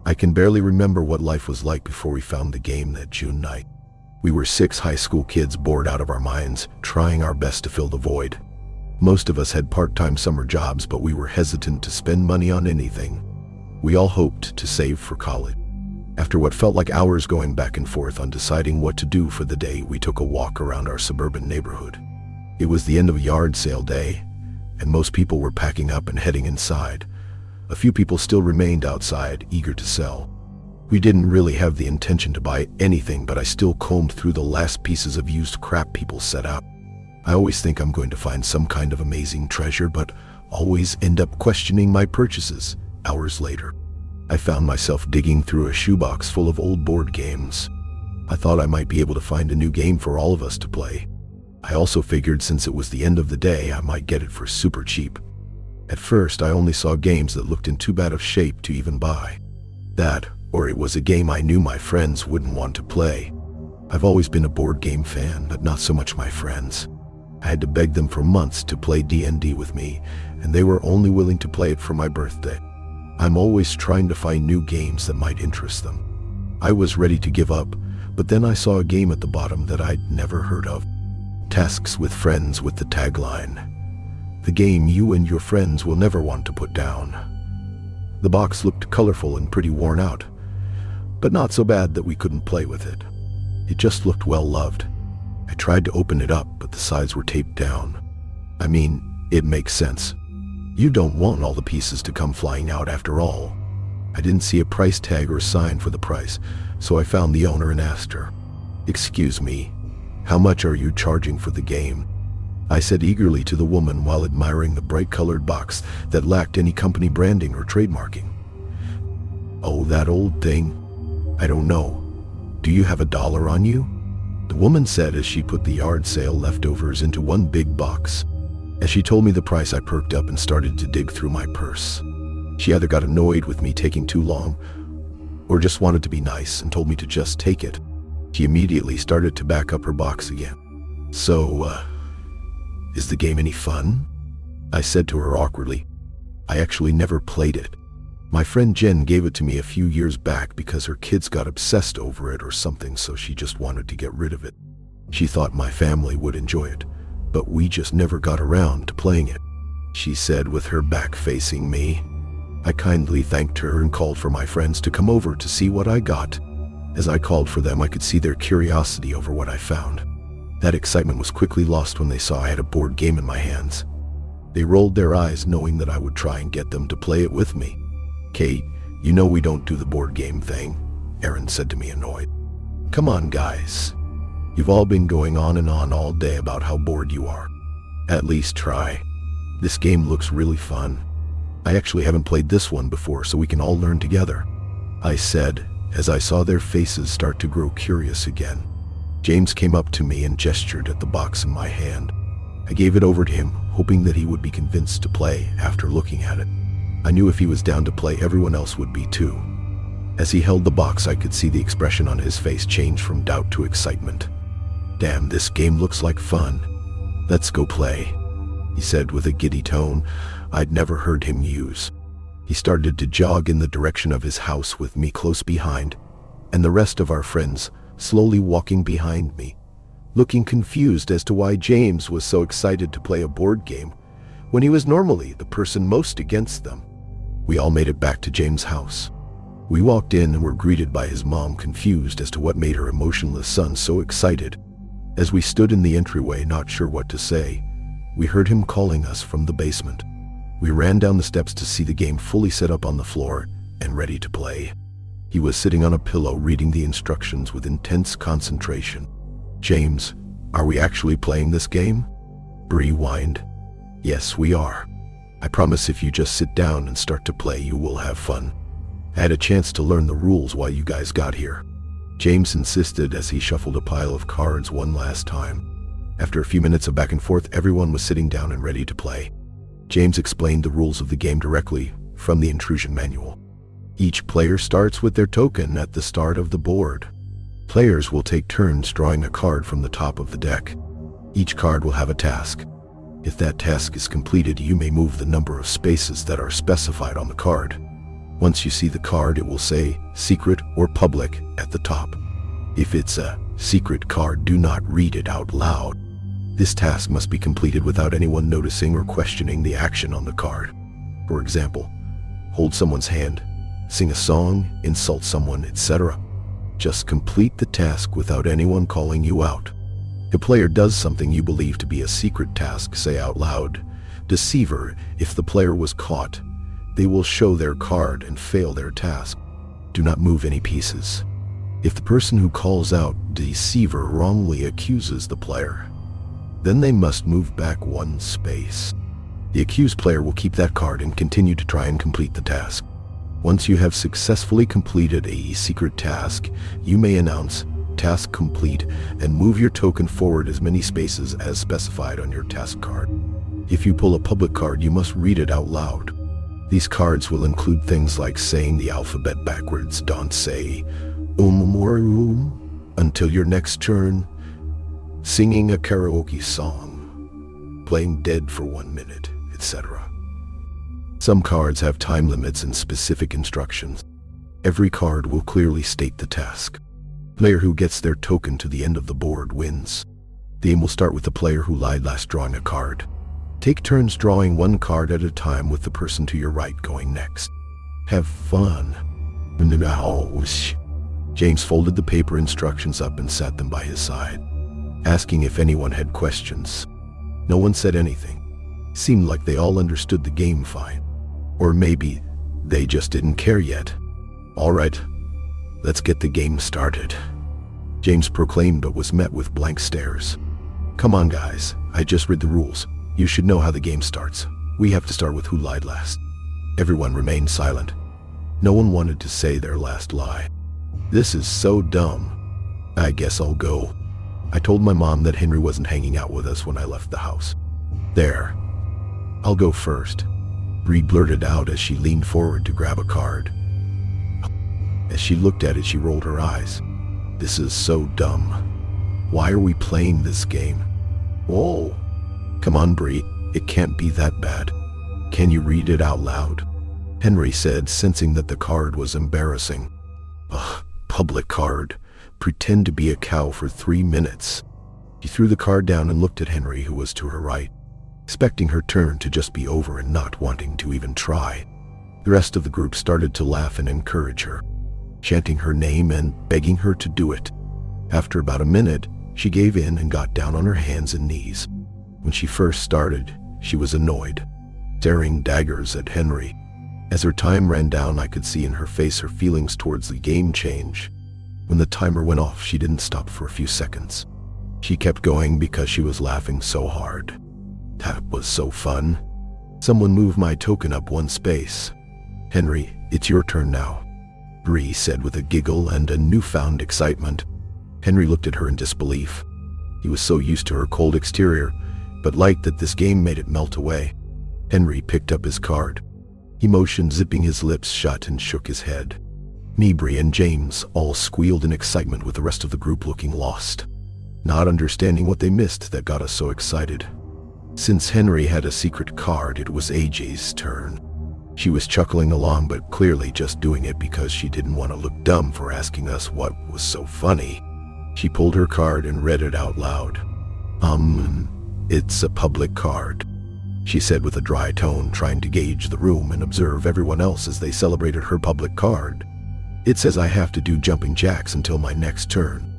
I can barely remember what life was like before we found the game that June night. We were 6 high school kids bored out of our minds, trying our best to fill the void. Most of us had part-time summer jobs, but we were hesitant to spend money on anything. We all hoped to save for college. After what felt like hours going back and forth on deciding what to do for the day, we took a walk around our suburban neighborhood. It was the end of a yard sale day, and most people were packing up and heading inside. A few people still remained outside, eager to sell. We didn't really have the intention to buy anything, but I still combed through the last pieces of used crap people set out. I always think I'm going to find some kind of amazing treasure, but always end up questioning my purchases. Hours later, I found myself digging through a shoebox full of old board games. I thought I might be able to find a new game for all of us to play. I also figured since it was the end of the day, I might get it for super cheap. At first, I only saw games that looked in too bad of shape to even buy. That, or it was a game I knew my friends wouldn't want to play. I've always been a board game fan, but not so much my friends. I had to beg them for months to play D&D with me, and they were only willing to play it for my birthday. I'm always trying to find new games that might interest them. I was ready to give up, but then I saw a game at the bottom that I'd never heard of. Tasks with Friends, with the tagline, "The game you and your friends will never want to put down." The box looked colorful and pretty worn out, but not so bad that we couldn't play with it. It just looked well loved. I tried to open it up, but the sides were taped down. I mean, it makes sense. You don't want all the pieces to come flying out after all. I didn't see a price tag or sign for the price, so I found the owner and asked her, "Excuse me, how much are you charging for the game?" I said eagerly to the woman while admiring the bright-colored box that lacked any company branding or trademarking. "Oh, that old thing. I don't know. Do you have $1 on you?" The woman said as she put the yard sale leftovers into one big box. As she told me the price, I perked up and started to dig through my purse. She either got annoyed with me taking too long, or just wanted to be nice and told me to just take it. She immediately started to back up her box again. "So, is the game any fun?" I said to her awkwardly. I actually never played it. My friend Jen gave it to me a few years back because her kids got obsessed over it or something, so she just wanted to get rid of it. She thought my family would enjoy it, but we just never got around to playing it, she said with her back facing me. I kindly thanked her and called for my friends to come over to see what I got. As I called for them, I could see their curiosity over what I found. That excitement was quickly lost when they saw I had a board game in my hands. They rolled their eyes, knowing that I would try and get them to play it with me. "Kate, you know we don't do the board game thing," Aaron said to me, annoyed. "Come on, guys. You've all been going on and on all day about how bored you are. At least try. This game looks really fun. I actually haven't played this one before, so we can all learn together," I said, as I saw their faces start to grow curious again. James came up to me and gestured at the box in my hand. I gave it over to him, hoping that he would be convinced to play after looking at it. I knew if he was down to play, everyone else would be too. As he held the box, I could see the expression on his face change from doubt to excitement. "Damn, this game looks like fun. Let's go play," he said with a giddy tone I'd never heard him use. He started to jog in the direction of his house with me close behind, and the rest of our friends slowly walking behind me, looking confused as to why James was so excited to play a board game when he was normally the person most against them. We all made it back to James' house. We walked in and were greeted by his mom, confused as to what made her emotionless son so excited. As we stood in the entryway, not sure what to say, we heard him calling us from the basement. We ran down the steps to see the game fully set up on the floor and ready to play. He was sitting on a pillow reading the instructions with intense concentration. "James, are we actually playing this game?" Bree whined. "Yes, we are. I promise if you just sit down and start to play, you will have fun. I had a chance to learn the rules while you guys got here," James insisted as he shuffled a pile of cards one last time. After a few minutes of back and forth, everyone was sitting down and ready to play. James explained the rules of the game directly from the intrusion manual. Each player starts with their token at the start of the board. Players will take turns drawing a card from the top of the deck. Each card will have a task. If that task is completed, you may move the number of spaces that are specified on the card. Once you see the card, it will say secret or public at the top. If it's a secret card, do not read it out loud. This task must be completed without anyone noticing or questioning the action on the card. For example, hold someone's hand, sing a song, insult someone, etc. Just complete the task without anyone calling you out. If a player does something you believe to be a secret task, say out loud, "Deceiver." If the player was caught, they will show their card and fail their task. Do not move any pieces. If the person who calls out "Deceiver" wrongly accuses the player, then they must move back one space. The accused player will keep that card and continue to try and complete the task. Once you have successfully completed a secret task, you may announce "Task complete" and move your token forward as many spaces as specified on your task card. If you pull a public card, you must read it out loud. These cards will include things like saying the alphabet backwards, don't say until your next turn, singing a karaoke song, playing dead for 1 minute, etc. Some cards have time limits and specific instructions. Every card will clearly state the task. Player who gets their token to the end of the board wins. The game will start with the player who lied last drawing a card. Take turns drawing one card at a time, with the person to your right going next. Have fun. James folded the paper instructions up and sat them by his side, asking if anyone had questions. No one said anything. Seemed like they all understood the game fine. Or maybe they just didn't care yet. "All right, let's get the game started," James proclaimed, but was met with blank stares. "Come on guys, I just read the rules. You should know how the game starts. We have to start with who lied last." Everyone remained silent. No one wanted to say their last lie. "This is so dumb. I guess I'll go. I told my mom that Henry wasn't hanging out with us when I left the house." "There. I'll go first," Bree blurted out as she leaned forward to grab a card. As she looked at it, she rolled her eyes. "This is so dumb. Why are we playing this game?" "Oh, come on, Bree. It can't be that bad. Can you read it out loud?" Henry said, sensing that the card was embarrassing. "Ugh, public card. Pretend to be a cow for 3 minutes." She threw the card down and looked at Henry, who was to her right, expecting her turn to just be over and not wanting to even try. The rest of the group started to laugh and encourage her, chanting her name and begging her to do it. After about a minute, she gave in and got down on her hands and knees. When she first started, she was annoyed, staring daggers at Henry. As her time ran down, I could see in her face her feelings towards the game change. When the timer went off, she didn't stop for a few seconds. She kept going because she was laughing so hard. "That was so fun. Someone move my token up one space." "Henry, it's your turn now," Bree said with a giggle and a newfound excitement. Henry looked at her in disbelief. He was so used to her cold exterior, but liked that this game made it melt away. Henry picked up his card. He motioned, zipping his lips shut, and shook his head. Me, Bree, and James all squealed in excitement, with the rest of the group looking lost, not understanding what they missed that got us so excited. Since Henry had a secret card, it was AJ's turn. She was chuckling along, but clearly just doing it because she didn't want to look dumb for asking us what was so funny. She pulled her card and read it out loud. It's a public card," she said with a dry tone, trying to gauge the room and observe everyone else as they celebrated her public card. "It says I have to do jumping jacks until my next turn."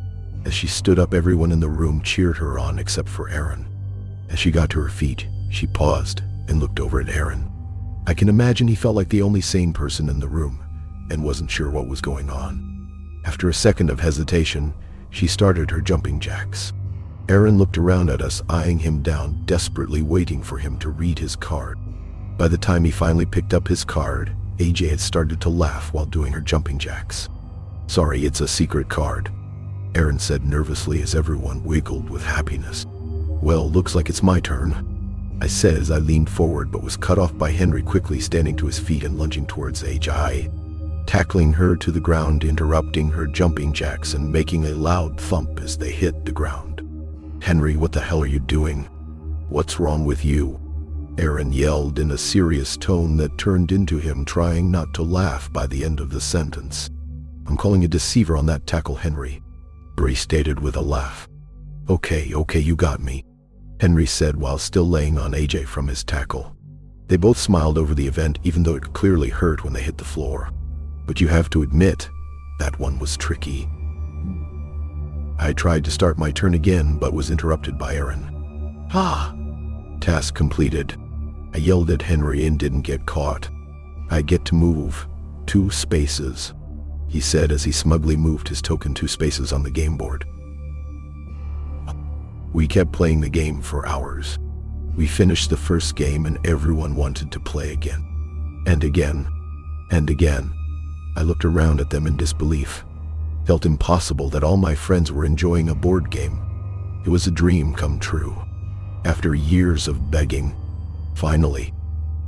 As she stood up, everyone in the room cheered her on except for Aaron. As she got to her feet, she paused and looked over at Aaron. I can imagine he felt like the only sane person in the room and wasn't sure what was going on. After a second of hesitation, she started her jumping jacks. Aaron looked around at us, eyeing him down, desperately waiting for him to read his card. By the time he finally picked up his card, AJ had started to laugh while doing her jumping jacks. "Sorry, it's a secret card," Aaron said nervously as everyone wiggled with happiness. "Well, looks like it's my turn," I said as I leaned forward, but was cut off by Henry quickly standing to his feet and lunging towards AJ, tackling her to the ground, interrupting her jumping jacks and making a loud thump as they hit the ground. "Henry, what the hell are you doing? What's wrong with you?" Aaron yelled in a serious tone that turned into him trying not to laugh by the end of the sentence. "I'm calling a deceiver on that tackle, Henry," Bree stated with a laugh. Okay, you got me," Henry said while still laying on AJ from his tackle. They both smiled over the event even though it clearly hurt when they hit the floor. But you have to admit, that one was tricky. I tried to start my turn again but was interrupted by Aaron. "Ah!" Task completed. I yelled at Henry and didn't get caught. "I get to move 2 spaces," he said as he smugly moved his token 2 spaces on the game board. We kept playing the game for hours. We finished the first game and everyone wanted to play again. And again. And again. I looked around at them in disbelief. Felt impossible that all my friends were enjoying a board game. It was a dream come true. After years of begging, finally.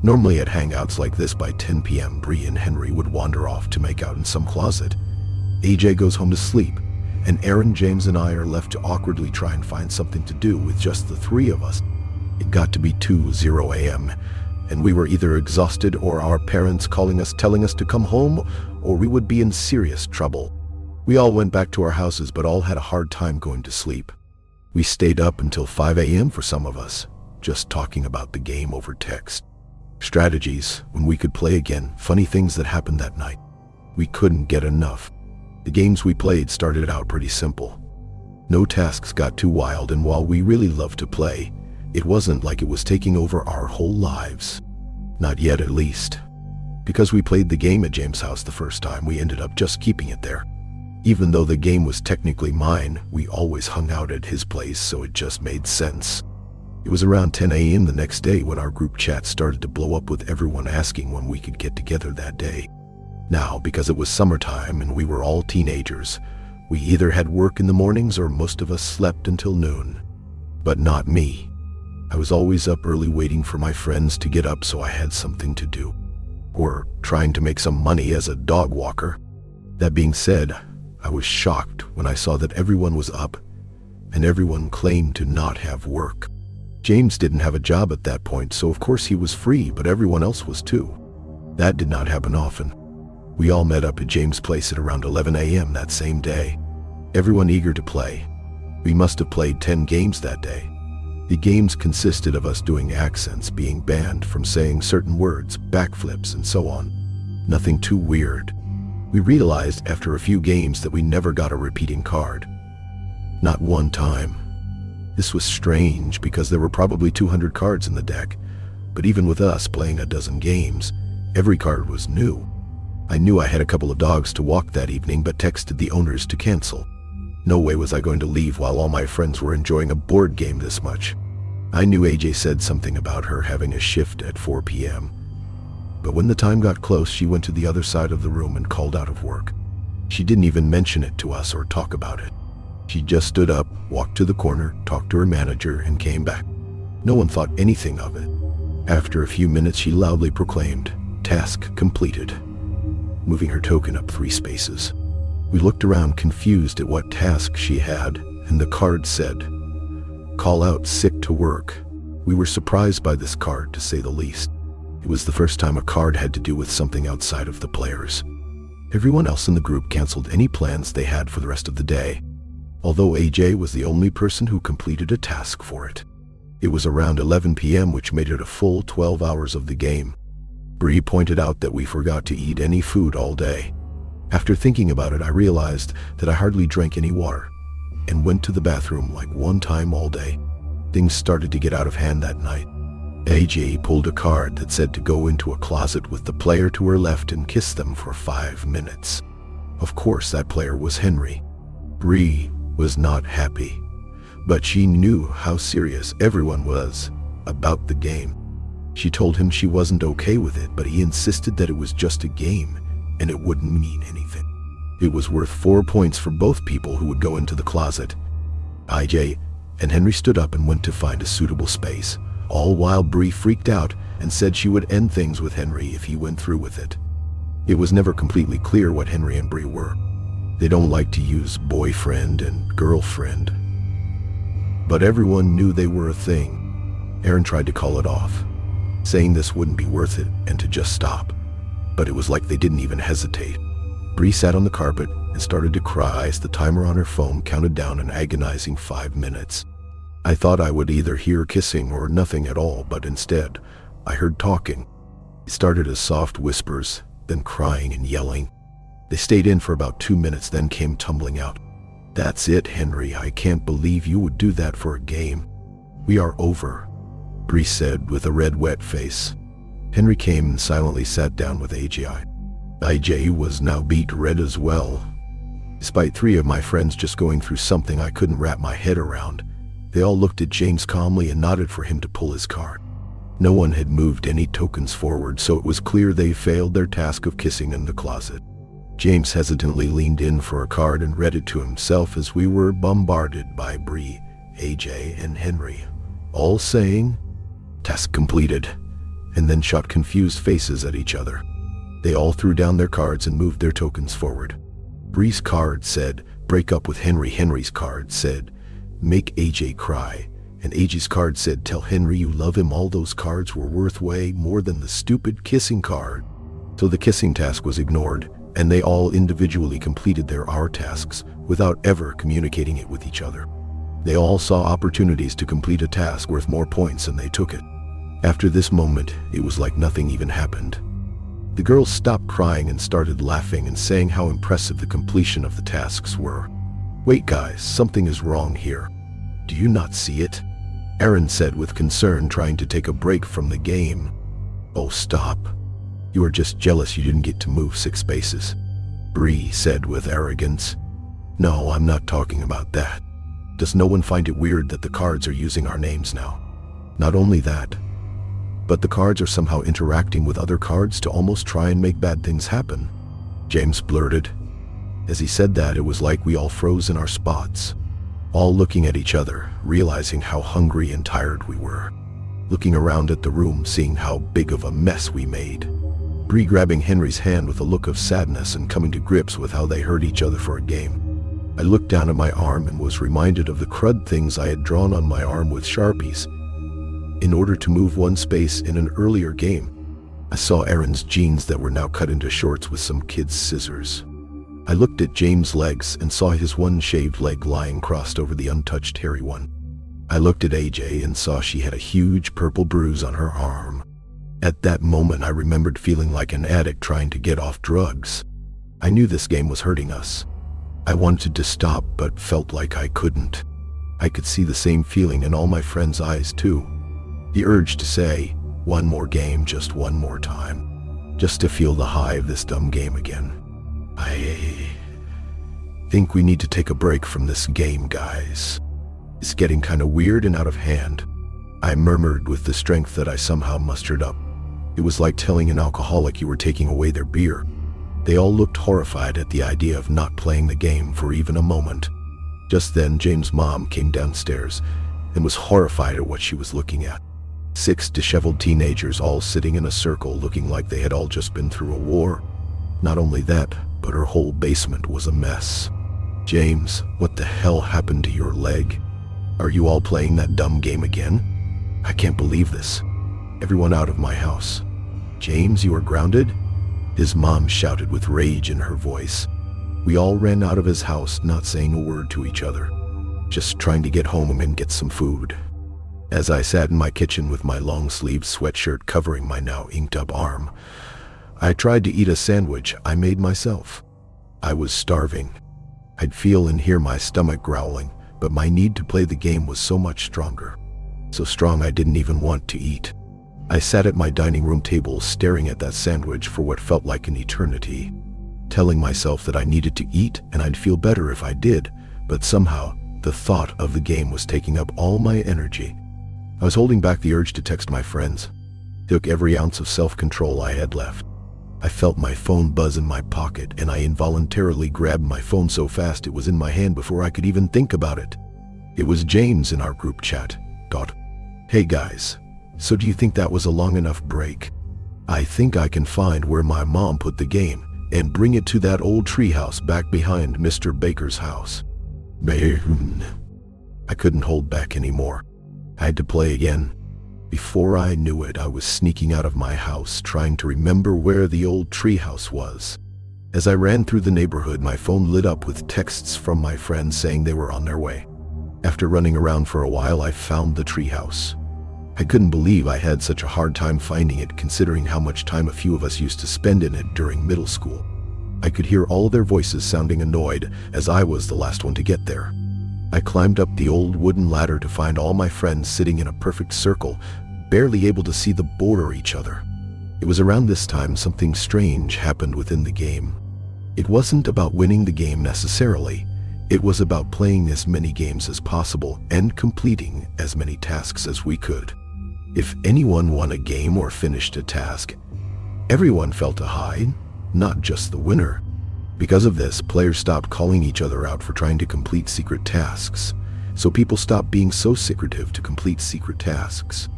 Normally at hangouts like this by 10 p.m. Bree and Henry would wander off to make out in some closet. AJ goes home to sleep, and Aaron, James, and I are left to awkwardly try and find something to do with just the 3 of us. It got to be 2:0 a.m., and we were either exhausted or our parents calling us telling us to come home, or we would be in serious trouble. We all went back to our houses but all had a hard time going to sleep. We stayed up until 5 a.m. for some of us, just talking about the game over text. Strategies, when we could play again, funny things that happened that night. We couldn't get enough. The games we played started out pretty simple. No tasks got too wild, and while we really loved to play, it wasn't like it was taking over our whole lives. Not yet, at least. Because we played the game at James' house the first time, we ended up just keeping it there. Even though the game was technically mine, we always hung out at his place, so it just made sense. It was around 10 a.m. the next day when our group chat started to blow up with everyone asking when we could get together that day. Now, because it was summertime and we were all teenagers, we either had work in the mornings or most of us slept until noon. But not me. I was always up early waiting for my friends to get up so I had something to do. Or trying to make some money as a dog walker. That being said, I was shocked when I saw that everyone was up and everyone claimed to not have work. James didn't have a job at that point, so of course he was free, but everyone else was too. That did not happen often. We all met up at James' place at around 11 a.m. that same day. Everyone eager to play. We must have played 10 games that day. The games consisted of us doing accents, being banned from saying certain words, backflips, and so on. Nothing too weird. We realized after a few games that we never got a repeating card. Not one time. This was strange because there were probably 200 cards in the deck, but even with us playing a dozen games, every card was new. I knew I had a couple of dogs to walk that evening but texted the owners to cancel. No way was I going to leave while all my friends were enjoying a board game this much. I knew AJ said something about her having a shift at 4 p.m. But when the time got close, she went to the other side of the room and called out of work. She didn't even mention it to us or talk about it. She just stood up, walked to the corner, talked to her manager, and came back. No one thought anything of it. After a few minutes, she loudly proclaimed, "Task completed," moving her token up 3 spaces. We looked around confused at what task she had, and the card said, "Call out sick to work." We were surprised by this card, to say the least. It was the first time a card had to do with something outside of the players. Everyone else in the group canceled any plans they had for the rest of the day, although AJ was the only person who completed a task for it. It was around 11 p.m., which made it a full 12 hours of the game. Bree pointed out that we forgot to eat any food all day. After thinking about it, I realized that I hardly drank any water and went to the bathroom like 1 time all day. Things started to get out of hand that night. AJ pulled a card that said to go into a closet with the player to her left and kiss them for 5 minutes. Of course, that player was Henry. Bree was not happy, but she knew how serious everyone was about the game. She told him she wasn't okay with it, but he insisted that it was just a game and it wouldn't mean anything. It was worth 4 points for both people who would go into the closet. AJ and Henry stood up and went to find a suitable space, all while Bree freaked out and said she would end things with Henry if he went through with it. It was never completely clear what Henry and Bree were. They don't like to use boyfriend and girlfriend, but everyone knew they were a thing. Aaron tried to call it off. saying this wouldn't be worth it and to just stop. But it was like they didn't even hesitate. Bree sat on the carpet and started to cry as the timer on her phone counted down an agonizing 5 minutes. I thought I would either hear kissing or nothing at all, but instead, I heard talking. It started as soft whispers, then crying and yelling. They stayed in for about 2 minutes, then came tumbling out. "That's it, Henry. I can't believe you would do that for a game. We are over," Bree said with a red, wet face. Henry came and silently sat down with AJ. AJ was now beet red as well. Despite 3 of my friends just going through something I couldn't wrap my head around, they all looked at James calmly and nodded for him to pull his card. No one had moved any tokens forward, so it was clear they failed their task of kissing in the closet. James hesitantly leaned in for a card and read it to himself as we were bombarded by Bree, AJ, and Henry, all saying, "Task completed," and then shot confused faces at each other. They all threw down their cards and moved their tokens forward. Bree's card said, "Break up with Henry." Henry's card said, "Make AJ cry." And AJ's card said, "Tell Henry you love him." All those cards were worth way more than the stupid kissing card. So the kissing task was ignored, and they all individually completed their hour tasks without ever communicating it with each other. They all saw opportunities to complete a task worth more points and they took it. After this moment, it was like nothing even happened. The girls stopped crying and started laughing and saying how impressive the completion of the tasks were. "Wait guys, something is wrong here. Do you not see it?" Aaron said with concern, trying to take a break from the game. "Oh, stop. You are just jealous you didn't get to move 6 spaces," Bree said with arrogance. "No, I'm not talking about that. Does no one find it weird that the cards are using our names now? Not only that, but the cards are somehow interacting with other cards to almost try and make bad things happen," James blurted. As he said that, it was like we all froze in our spots, all looking at each other, realizing how hungry and tired we were, looking around at the room, seeing how big of a mess we made. Bree grabbing Henry's hand with a look of sadness and coming to grips with how they hurt each other for a game. I looked down at my arm and was reminded of the crud things I had drawn on my arm with Sharpies in order to move 1 space in an earlier game. I saw Aaron's jeans that were now cut into shorts with some kid's scissors. I looked at James' legs and saw his one shaved leg lying crossed over the untouched hairy one. I looked at AJ and saw she had a huge purple bruise on her arm. At that moment, I remembered feeling like an addict trying to get off drugs. I knew this game was hurting us. I wanted to stop, but felt like I couldn't. I could see the same feeling in all my friends' eyes too. The urge to say, "One more game, just one more time," just to feel the high of this dumb game again. "I think we need to take a break from this game, guys. It's getting kind of weird and out of hand," I murmured with the strength that I somehow mustered up. It was like telling an alcoholic you were taking away their beer. They all looked horrified at the idea of not playing the game for even a moment. Just then, James' mom came downstairs and was horrified at what she was looking at. 6 disheveled teenagers all sitting in a circle looking like they had all just been through a war. Not only that, but her whole basement was a mess. "James, what the hell happened to your leg? Are you all playing that dumb game again? I can't believe this. Everyone out of my house. James, you are grounded?" His mom shouted with rage in her voice. We all ran out of his house, not saying a word to each other, just trying to get home and get some food. As I sat in my kitchen with my long-sleeved sweatshirt covering my now inked-up arm, I tried to eat a sandwich I made myself. I was starving. I'd feel and hear my stomach growling, but my need to play the game was so much stronger. So strong I didn't even want to eat. I sat at my dining room table staring at that sandwich for what felt like an eternity, telling myself that I needed to eat and I'd feel better if I did, but somehow the thought of the game was taking up all my energy. I was holding back the urge to text my friends. It took every ounce of self-control I had left. I felt my phone buzz in my pocket and I involuntarily grabbed my phone so fast it was in my hand before I could even think about it. It was James in our group chat. "Hey guys, so do you think that was a long enough break? I think I can find where my mom put the game and bring it to that old treehouse back behind Mr. Baker's house." I couldn't hold back anymore. I had to play again. Before I knew it, I was sneaking out of my house, trying to remember where the old treehouse was. As I ran through the neighborhood, my phone lit up with texts from my friends saying they were on their way. After running around for a while, I found the treehouse. I couldn't believe I had such a hard time finding it, considering how much time a few of us used to spend in it during middle school. I could hear all their voices sounding annoyed, as I was the last one to get there. I climbed up the old wooden ladder to find all my friends sitting in a perfect circle, barely able to see the board or each other. It was around this time something strange happened within the game. It wasn't about winning the game necessarily. It was about playing as many games as possible and completing as many tasks as we could. If anyone won a game or finished a task, everyone felt a high, not just the winner. Because of this, players stopped calling each other out for trying to complete secret tasks, so people stopped being so secretive to complete secret tasks.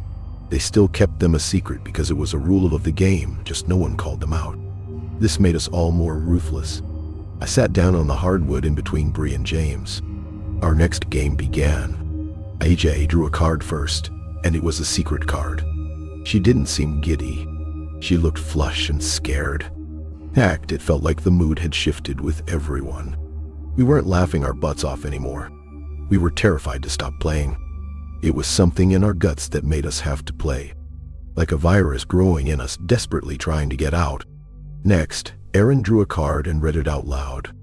They still kept them a secret because it was a rule of the game, just no one called them out. This made us all more ruthless. I sat down on the hardwood in between Bree and James. Our next game began. AJ drew a card first, and it was a secret card. She didn't seem giddy. She looked flush and scared. It felt like the mood had shifted with everyone. We weren't laughing our butts off anymore. We were terrified to stop playing. It was something in our guts that made us have to play, like a virus growing in us, desperately trying to get out. Next, Aaron drew a card and read it out loud.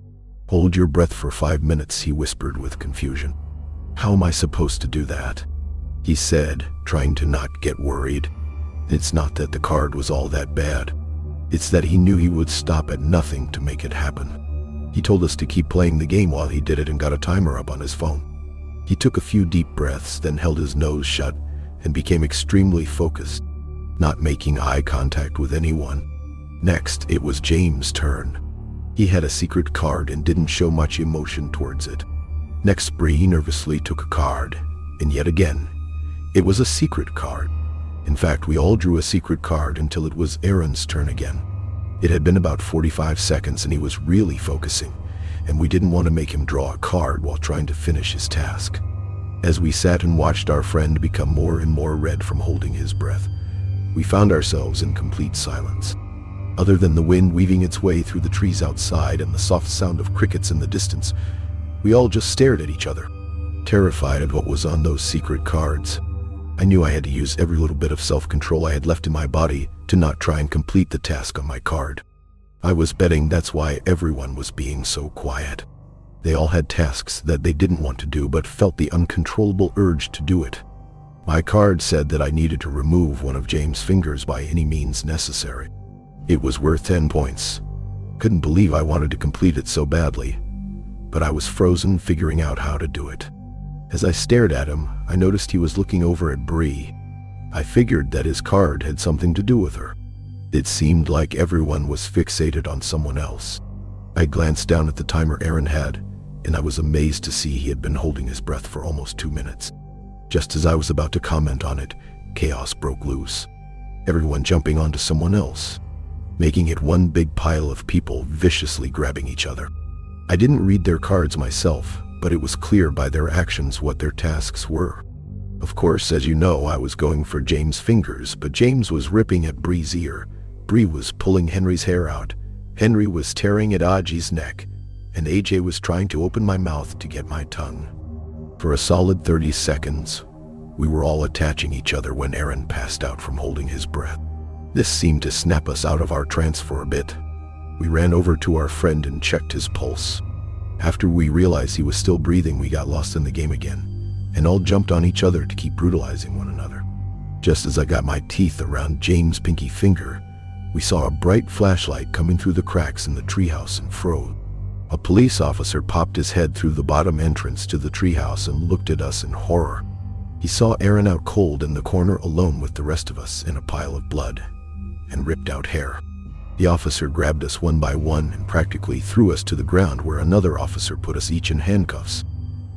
"Hold your breath for 5 minutes," he whispered with confusion. "How am I supposed to do that?" he said, trying to not get worried. It's not that the card was all that bad. It's that he knew he would stop at nothing to make it happen. He told us to keep playing the game while he did it and got a timer up on his phone. He took a few deep breaths, then held his nose shut and became extremely focused, not making eye contact with anyone. Next, it was James' turn. He had a secret card and didn't show much emotion towards it. Next, Bree nervously took a card, and yet again, it was a secret card. In fact, we all drew a secret card until it was Aaron's turn again. It had been about 45 seconds and he was really focusing, and we didn't want to make him draw a card while trying to finish his task. As we sat and watched our friend become more and more red from holding his breath, we found ourselves in complete silence. Other than the wind weaving its way through the trees outside and the soft sound of crickets in the distance, we all just stared at each other, terrified at what was on those secret cards. I knew I had to use every little bit of self-control I had left in my body to not try and complete the task on my card. I was betting that's why everyone was being so quiet. They all had tasks that they didn't want to do but felt the uncontrollable urge to do it. My card said that I needed to remove one of James' fingers by any means necessary. It was worth 10 points. Couldn't believe I wanted to complete it so badly, but I was frozen figuring out how to do it. As I stared at him, I noticed he was looking over at Bree. I figured that his card had something to do with her. It seemed like everyone was fixated on someone else. I glanced down at the timer Aaron had, and I was amazed to see he had been holding his breath for almost 2 minutes. Just as I was about to comment on it, chaos broke loose. Everyone jumping onto someone else, making it one big pile of people viciously grabbing each other. I didn't read their cards myself, but it was clear by their actions what their tasks were. Of course, as you know, I was going for James' fingers, but James was ripping at Bree's ear. Bree was pulling Henry's hair out. Henry was tearing at Aji's neck, and AJ was trying to open my mouth to get my tongue. For a solid 30 seconds, we were all attaching each other when Aaron passed out from holding his breath. This seemed to snap us out of our trance for a bit. We ran over to our friend and checked his pulse. After we realized he was still breathing, we got lost in the game again, and all jumped on each other to keep brutalizing one another. Just as I got my teeth around James' pinky finger, we saw a bright flashlight coming through the cracks in the treehouse and froze. A police officer popped his head through the bottom entrance to the treehouse and looked at us in horror. He saw Aaron out cold in the corner alone with the rest of us in a pile of blood and ripped out hair. The officer grabbed us one by one and practically threw us to the ground, where another officer put us each in handcuffs.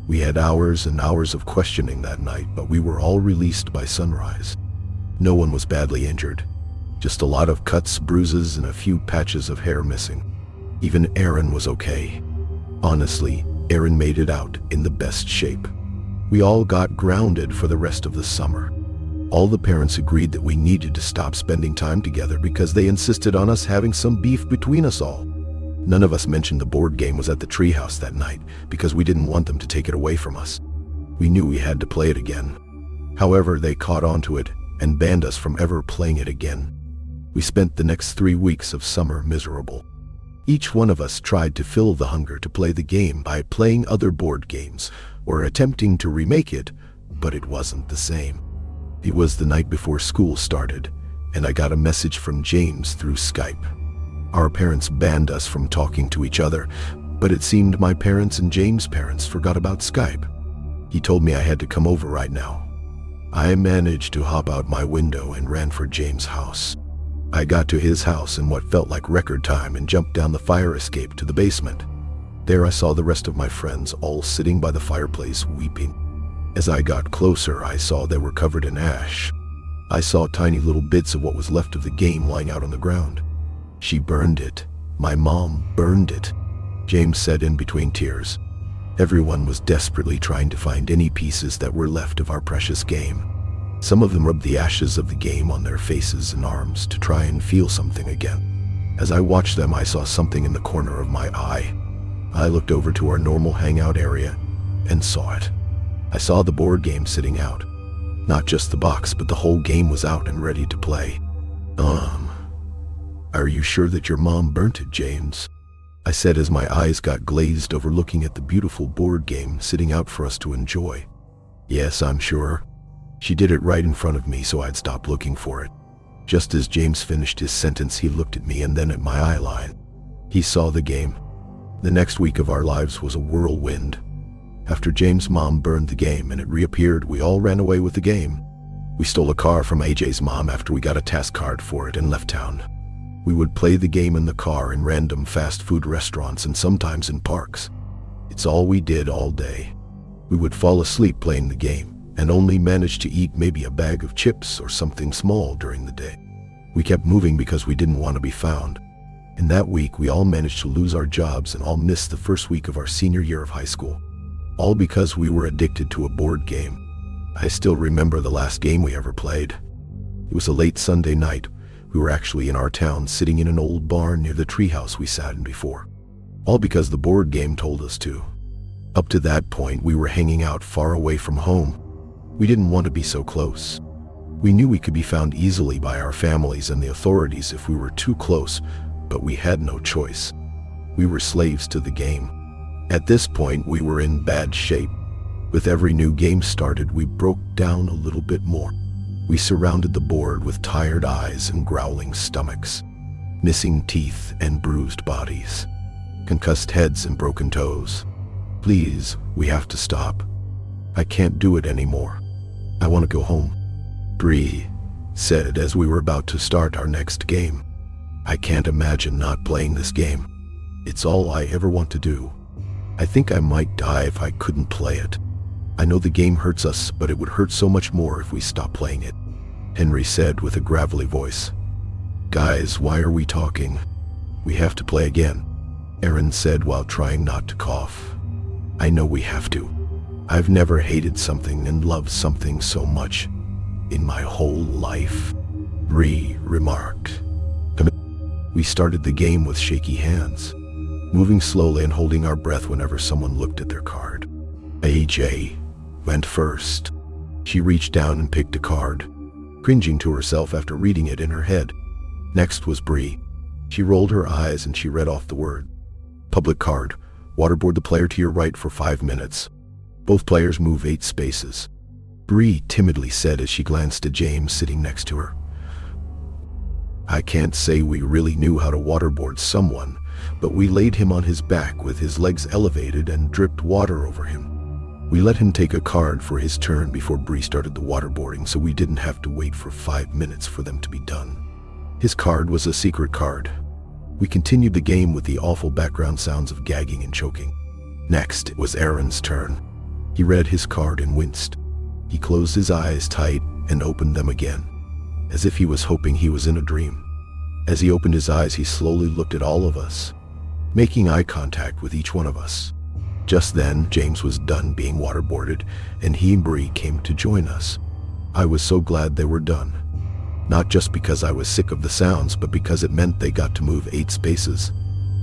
We had hours and hours of questioning that night, but we were all released by sunrise. No one was badly injured, just a lot of cuts, bruises, and a few patches of hair missing. Even Aaron was okay. Honestly, Aaron made it out in the best shape. We all got grounded for the rest of the summer. All the parents agreed that we needed to stop spending time together because they insisted on us having some beef between us all. None of us mentioned the board game was at the treehouse that night because we didn't want them to take it away from us. We knew we had to play it again. However, they caught on to it and banned us from ever playing it again. We spent the next 3 weeks of summer miserable. Each one of us tried to fill the hunger to play the game by playing other board games or attempting to remake it, but it wasn't the same. It was the night before school started, and I got a message from James through Skype. Our parents banned us from talking to each other, but it seemed my parents and James' parents forgot about Skype. He told me I had to come over right now. I managed to hop out my window and ran for James' house. I got to his house in what felt like record time and jumped down the fire escape to the basement. There I saw the rest of my friends all sitting by the fireplace weeping. As I got closer, I saw they were covered in ash. I saw tiny little bits of what was left of the game lying out on the ground. She burned it. My mom burned it, James said in between tears. Everyone was desperately trying to find any pieces that were left of our precious game. Some of them rubbed the ashes of the game on their faces and arms to try and feel something again. As I watched them, I saw something in the corner of my eye. I looked over to our normal hangout area and saw it. I saw the board game sitting out. Not just the box, but the whole game was out and ready to play. Are you sure that your mom burnt it, James? I said as my eyes got glazed over looking at the beautiful board game sitting out for us to enjoy. Yes, I'm sure. She did it right in front of me, so I'd stop looking for it. Just as James finished his sentence, he looked at me and then at my eye line. He saw the game. The next week of our lives was a whirlwind. After James' mom burned the game and it reappeared, we all ran away with the game. We stole a car from AJ's mom after we got a task card for it and left town. We would play the game in the car in random fast food restaurants and sometimes in parks. It's all we did all day. We would fall asleep playing the game and only manage to eat maybe a bag of chips or something small during the day. We kept moving because we didn't want to be found. In that week, we all managed to lose our jobs and all missed the first week of our senior year of high school. All because we were addicted to a board game. I still remember the last game we ever played. It was a late Sunday night. We were actually in our town, sitting in an old barn near the treehouse we sat in before. All because the board game told us to. Up to that point, we were hanging out far away from home. We didn't want to be so close. We knew we could be found easily by our families and the authorities if we were too close, but we had no choice. We were slaves to the game. At this point, we were in bad shape. With every new game started, we broke down a little bit more. We surrounded the board with tired eyes and growling stomachs, missing teeth and bruised bodies, concussed heads and broken toes. Please, we have to stop. I can't do it anymore. I want to go home, Bree said as we were about to start our next game. I can't imagine not playing this game. It's all I ever want to do. I think I might die if I couldn't play it. I know the game hurts us, but it would hurt so much more if we stopped playing it, Henry said with a gravelly voice. Guys, why are we talking? We have to play again, Aaron said while trying not to cough. I know we have to. I've never hated something and loved something so much in my whole life, Bree remarked. We started the game with shaky hands, moving slowly and holding our breath whenever someone looked at their card. AJ went first. She reached down and picked a card, cringing to herself after reading it in her head. Next was Bree. She rolled her eyes and she read off the word. Public card. Waterboard the player to your right for 5 minutes. Both players move 8 spaces. Bree timidly said as she glanced at James sitting next to her. I can't say we really knew how to waterboard someone, but we laid him on his back with his legs elevated and dripped water over him. We let him take a card for his turn before Bree started the waterboarding, so we didn't have to wait for 5 minutes for them to be done. His card was a secret card. We continued the game with the awful background sounds of gagging and choking. Next, it was Aaron's turn. He read his card and winced. He closed his eyes tight and opened them again, as if he was hoping he was in a dream. As he opened his eyes, he slowly looked at all of us, making eye contact with each one of us. Just then, James was done being waterboarded, and he and Bree came to join us. I was so glad they were done. Not just because I was sick of the sounds, but because it meant they got to move 8 spaces.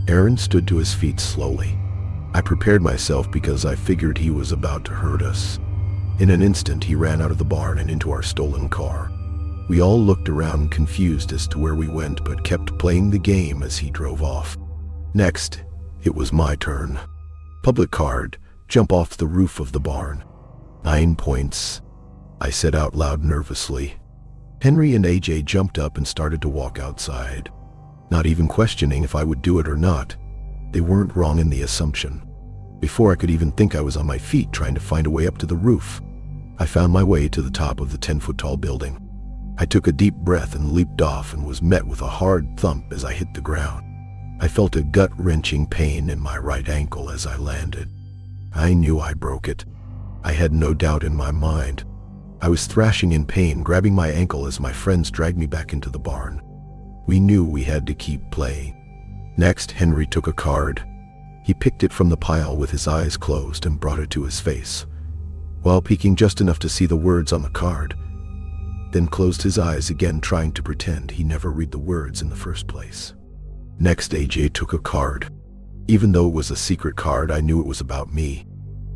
Aaron stood to his feet slowly. I prepared myself because I figured he was about to hurt us. In an instant, he ran out of the barn and into our stolen car. We all looked around confused as to where we went, but kept playing the game as he drove off. Next, it was my turn. Public card, jump off the roof of the barn. 9 points, I said out loud nervously. Henry and AJ jumped up and started to walk outside, not even questioning if I would do it or not. They weren't wrong in the assumption. Before I could even think, I was on my feet trying to find a way up to the roof. I found my way to the top of the 10-foot-tall building. I took a deep breath and leaped off and was met with a hard thump as I hit the ground. I felt a gut-wrenching pain in my right ankle as I landed. I knew I broke it. I had no doubt in my mind. I was thrashing in pain, grabbing my ankle as my friends dragged me back into the barn. We knew we had to keep playing. Next, Henry took a card. He picked it from the pile with his eyes closed and brought it to his face, while peeking just enough to see the words on the card, then closed his eyes again, trying to pretend he never read the words in the first place. Next, AJ took a card. Even though it was a secret card, I knew it was about me.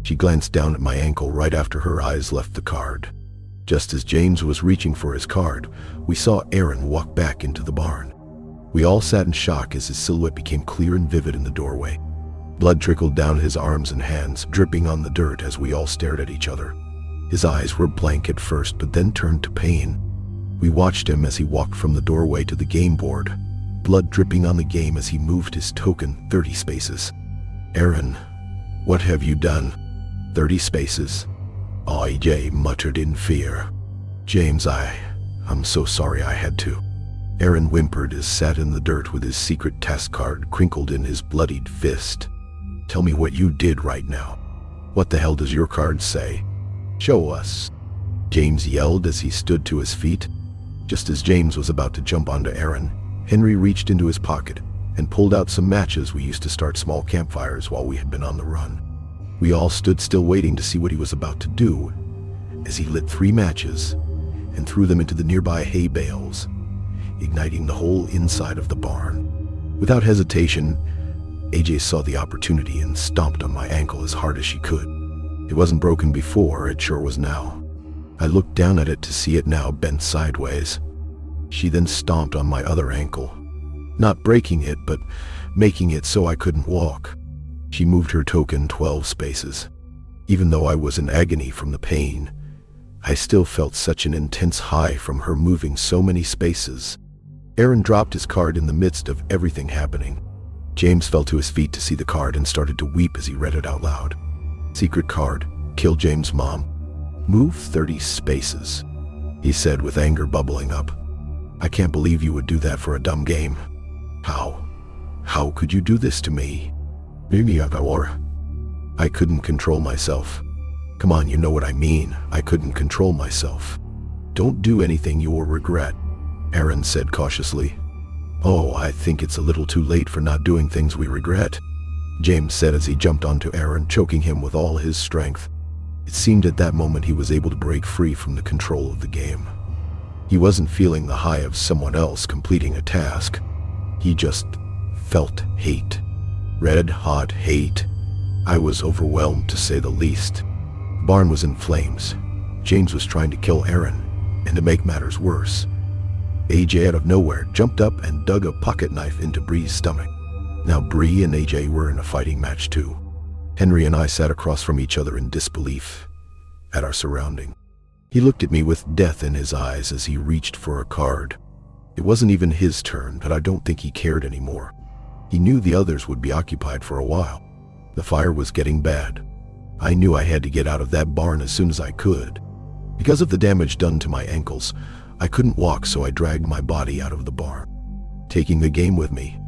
She glanced down at my ankle right after her eyes left the card. Just as James was reaching for his card, we saw Aaron walk back into the barn. We all sat in shock as his silhouette became clear and vivid in the doorway. Blood trickled down his arms and hands, dripping on the dirt as we all stared at each other. His eyes were blank at first, but then turned to pain. We watched him as he walked from the doorway to the game board, blood dripping on the game as he moved his token 30 spaces. Aaron, what have you done? 30 spaces. AJ muttered in fear. James, I'm so sorry I had to. Aaron whimpered as sat in the dirt with his secret task card crinkled in his bloodied fist. Tell me what you did right now. What the hell does your card say? Show us. James yelled as he stood to his feet. Just as James was about to jump onto Aaron, Henry reached into his pocket and pulled out some matches we used to start small campfires while we had been on the run. We all stood still waiting to see what he was about to do as he lit 3 matches and threw them into the nearby hay bales, igniting the whole inside of the barn. Without hesitation, AJ saw the opportunity and stomped on my ankle as hard as she could. It wasn't broken before, it sure was now. I looked down at it to see it now bent sideways. She then stomped on my other ankle, not breaking it, but making it so I couldn't walk. She moved her token 12 spaces. Even though I was in agony from the pain, I still felt such an intense high from her moving so many spaces. Aaron dropped his card in the midst of everything happening. James fell to his feet to see the card and started to weep as he read it out loud. Secret card, kill James' mom. Move 30 spaces, he said with anger bubbling up. I can't believe you would do that for a dumb game. How could you do this to me? I couldn't control myself. Come on, you know what I mean. I couldn't control myself. Don't do anything you will regret, Aaron said cautiously. Oh, I think it's a little too late for not doing things we regret, James said as he jumped onto Aaron, choking him with all his strength. It seemed at that moment he was able to break free from the control of the game. He wasn't feeling the high of someone else completing a task. He just felt hate. Red-hot hate. I was overwhelmed, to say the least. The barn was in flames. James was trying to kill Aaron, and to make matters worse, AJ out of nowhere jumped up and dug a pocket knife into Bree's stomach. Now Bree and AJ were in a fighting match too. Henry and I sat across from each other in disbelief at our surrounding. He looked at me with death in his eyes as he reached for a card. It wasn't even his turn, but I don't think he cared anymore. He knew the others would be occupied for a while. The fire was getting bad. I knew I had to get out of that barn as soon as I could. Because of the damage done to my ankles, I couldn't walk, so I dragged my body out of the barn, taking the game with me.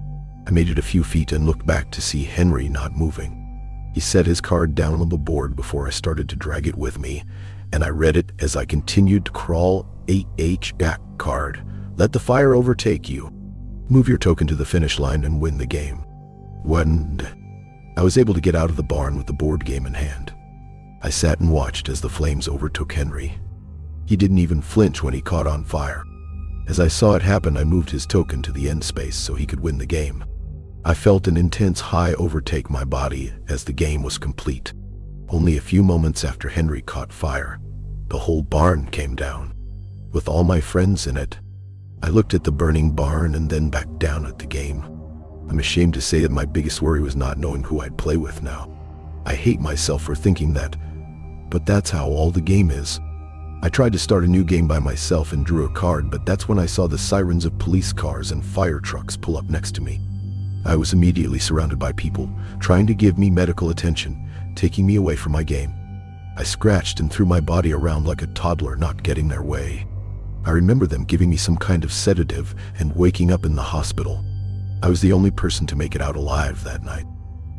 I made it a few feet and looked back to see Henry not moving. He set his card down on the board before I started to drag it with me, and I read it as I continued to crawl. Jack card. Let the fire overtake you. Move your token to the finish line and win the game. When I was able to get out of the barn with the board game in hand, I sat and watched as the flames overtook Henry. He didn't even flinch when he caught on fire. As I saw it happen, I moved his token to the end space so he could win the game. I felt an intense high overtake my body as the game was complete. Only a few moments after Henry caught fire, the whole barn came down, with all my friends in it. I looked at the burning barn and then back down at the game. I'm ashamed to say that my biggest worry was not knowing who I'd play with now. I hate myself for thinking that, but that's how all the game is. I tried to start a new game by myself and drew a card, but that's when I saw the sirens of police cars and fire trucks pull up next to me. I was immediately surrounded by people trying to give me medical attention, taking me away from my game. I scratched and threw my body around like a toddler not getting their way. I remember them giving me some kind of sedative and waking up in the hospital. I was the only person to make it out alive that night.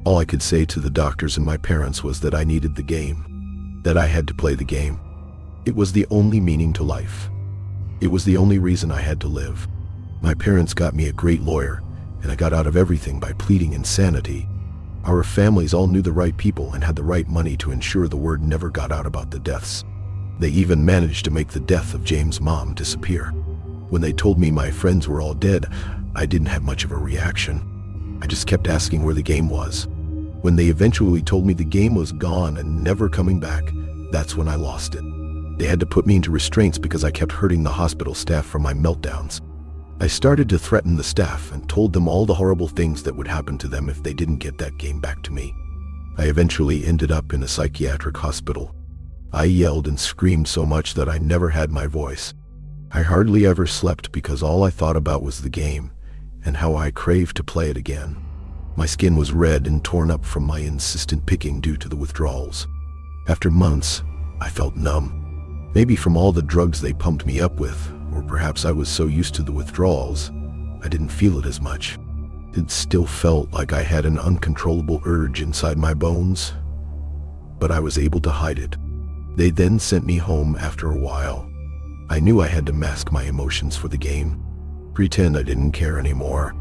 All I could say to the doctors and my parents was that I needed the game, that I had to play the game. It was the only meaning to life. It was the only reason I had to live. My parents got me a great lawyer, and I got out of everything by pleading insanity. Our families all knew the right people and had the right money to ensure the word never got out about the deaths. They even managed to make the death of James' mom disappear. When they told me my friends were all dead, I didn't have much of a reaction. I just kept asking where the game was. When they eventually told me the game was gone and never coming back, that's when I lost it. They had to put me into restraints because I kept hurting the hospital staff from my meltdowns. I started to threaten the staff and told them all the horrible things that would happen to them if they didn't get that game back to me. I eventually ended up in a psychiatric hospital. I yelled and screamed so much that I never had my voice. I hardly ever slept because all I thought about was the game and how I craved to play it again. My skin was red and torn up from my insistent picking due to the withdrawals. After months, I felt numb. Maybe from all the drugs they pumped me up with, or perhaps I was so used to the withdrawals, I didn't feel it as much. It still felt like I had an uncontrollable urge inside my bones, but I was able to hide it. They then sent me home after a while. I knew I had to mask my emotions for the game, pretend I didn't care anymore,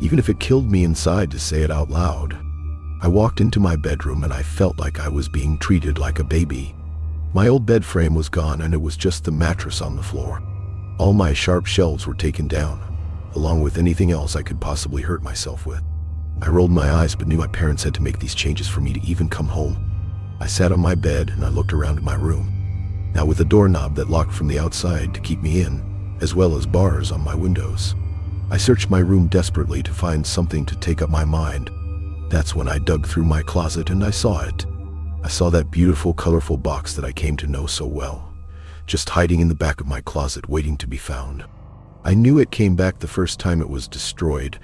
even if it killed me inside to say it out loud. I walked into my bedroom and I felt like I was being treated like a baby. My old bed frame was gone and it was just the mattress on the floor. All my sharp shelves were taken down, along with anything else I could possibly hurt myself with. I rolled my eyes but knew my parents had to make these changes for me to even come home. I sat on my bed and I looked around my room, now with a doorknob that locked from the outside to keep me in, as well as bars on my windows. I searched my room desperately to find something to take up my mind. That's when I dug through my closet and I saw it. I saw that beautiful, colorful box that I came to know so well, just hiding in the back of my closet waiting to be found. I knew it came back the first time it was destroyed,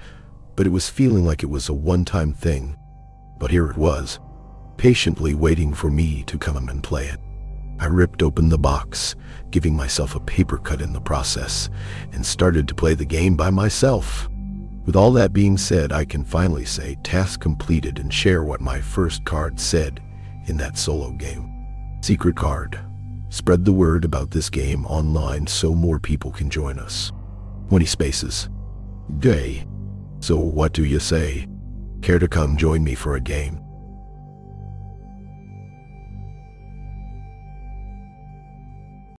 but it was feeling like it was a one-time thing. But here it was, patiently waiting for me to come and play it. I ripped open the box, giving myself a paper cut in the process, and started to play the game by myself. With all that being said, I can finally say task completed and share what my first card said in that solo game. Secret card. Spread the word about this game online so more people can join us. 20 spaces. Day. So what do you say? Care to come join me for a game?